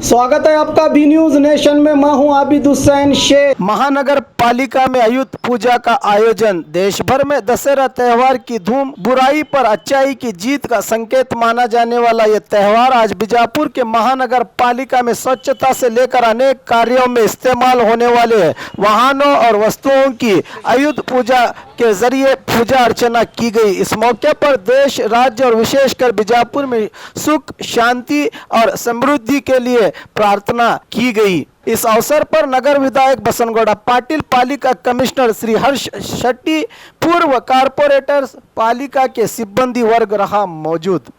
स्वागत है आपका बी न्यूज नेशन में। मैं हूं आबिद हुसैन शेख। महानगर पालिका में आयुध पूजा का आयोजन। देश भर में दशहरा त्योहार की धूम। बुराई पर अच्छाई की जीत का संकेत माना जाने वाला यह त्योहार आज बीजापुर के महानगर पालिका में स्वच्छता से लेकर अनेक कार्यों में इस्तेमाल होने वाले वाहनों और वस्तुओं की आयुध पूजा के जरिए पूजा अर्चना की गई। इस मौके पर देश, राज्य और विशेषकर बीजापुर में सुख, शांति और समृद्धि के लिए प्रार्थना की गई। इस अवसर पर नगर विधायक बसनगौड़ा पाटिल, पालिका कमिश्नर श्री हर्ष शेट्टी, पूर्व कारपोरेटर्स, पालिका के सिब्बंदी वर्ग रहा मौजूद।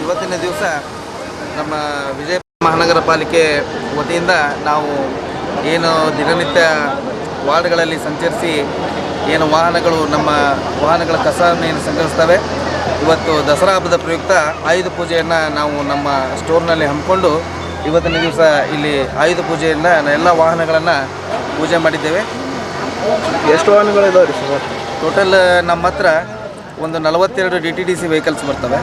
ಇವತ್ತಿನ ದಿವಸ ನಮ್ಮ ವಿಜಯಪುರ ಮಹಾನಗರ ಪಾಲಿಕೆ ವತಿಯಿಂದ ನಾವು ಏನು ದಿನನಿತ್ಯ ವಾರ್ಡ್ಗಳಲ್ಲಿ ಸಂಚರಿಸಿ ಏನು ವಾಹನಗಳು ನಮ್ಮ ವಾಹನಗಳ ಕಸವನ್ನು ಏನು ಸಂಗ್ರಹಿಸ್ತವೆ, ಇವತ್ತು ದಸರಾ ಹಬ್ಬದ ಪ್ರಯುಕ್ತ ಆಯುಧ ಪೂಜೆಯನ್ನು ನಾವು ನಮ್ಮ ಸ್ಟೋರ್ನಲ್ಲಿ ಹಮ್ಮಿಕೊಂಡು ಇವತ್ತಿನ ದಿವಸ ಇಲ್ಲಿ ಆಯುಧ ಪೂಜೆಯಿಂದ ಎಲ್ಲ ವಾಹನಗಳನ್ನು ಪೂಜೆ ಮಾಡಿದ್ದೇವೆ. ಎಷ್ಟು ವಾಹನಗಳಿದಾವೆ ರೀ ಸರ್? ಟೋಟಲ್ ನಮ್ಮ ಹತ್ರ ಒಂದು 42 DTDC ವೆಹಿಕಲ್ಸ್ ಬರ್ತವೆ.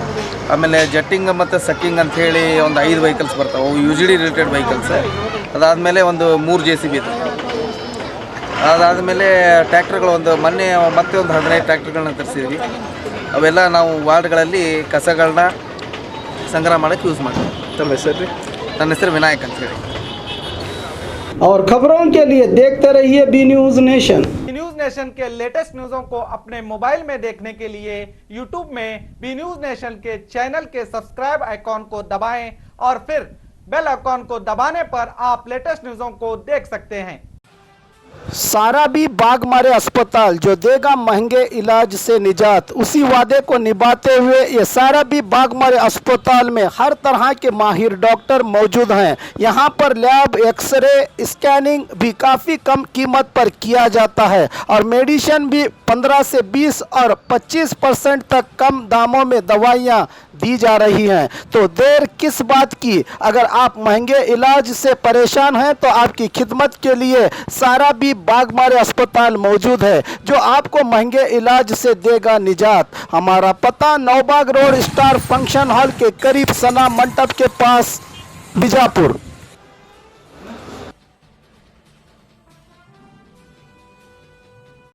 ಆಮೇಲೆ ಜಟ್ಟಿಂಗ್ ಮತ್ತು ಸಕ್ಕಿಂಗ್ ಅಂಥೇಳಿ ಒಂದು 5 ವೆಹಿಕಲ್ಸ್ ಬರ್ತವೆ, ಅವು UGD ರಿಲೇಟೆಡ್ ವೆಹಿಕಲ್ಸ್. ಅದಾದಮೇಲೆ ಒಂದು 3 JCB ಇದೆ. ಅದಾದಮೇಲೆ ಟ್ರ್ಯಾಕ್ಟರ್ಗಳು ಮೊನ್ನೆ ಮತ್ತೆ ಒಂದು 15 ಟ್ರ್ಯಾಕ್ಟರ್ಗಳನ್ನ ತರಿಸಿದ್ವಿ. ಅವೆಲ್ಲ ನಾವು ವಾರ್ಡ್ಗಳಲ್ಲಿ ಕಸಗಳನ್ನ ಸಂಗ್ರಹ ಮಾಡೋಕ್ಕೆ ಯೂಸ್ ಮಾಡ್ತೀವಿ. ತಮ್ಮ ಹೆಸರು ರೀ? ನನ್ನ ಹೆಸರು ವಿನಾಯಕ್ ಅಂತ ಹೇಳಿ. और खबरों के लिए देखते रहिए B news nation. News nation के लेटेस्ट न्यूज़ों को अपने मोबाइल में देखने के लिए यूट्यूब में बी न्यूज नेशन के चैनल के सब्सक्राइब आइकॉन को दबाएं और फिर बेल आइकॉन को दबाने पर आप लेटेस्ट न्यूज़ों को देख सकते हैं। साराबी बागमारे अस्पताल जो देगा महंगे इलाज से निजात, उसी वादे को निभाते हुए ये साराबी बागमारे अस्पताल में हर तरह के माहिर डॉक्टर मौजूद हैं। यहाँ पर लैब, एक्सरे, स्कैनिंग भी काफ़ी कम कीमत पर किया जाता है और मेडिसिन भी 15 से 20 और 25% तक कम दामों में दवाइयाँ दी जा रही हैं। तो देर किस बात की? अगर आप महंगे इलाज से परेशान हैं तो आपकी खिदमत के लिए साराबी बागमारे अस्पताल मौजूद है जो आपको महंगे इलाज से देगा निजात। हमारा पता Naubag road, star function hall के करीब सना मंडप के पास, बीजापुर।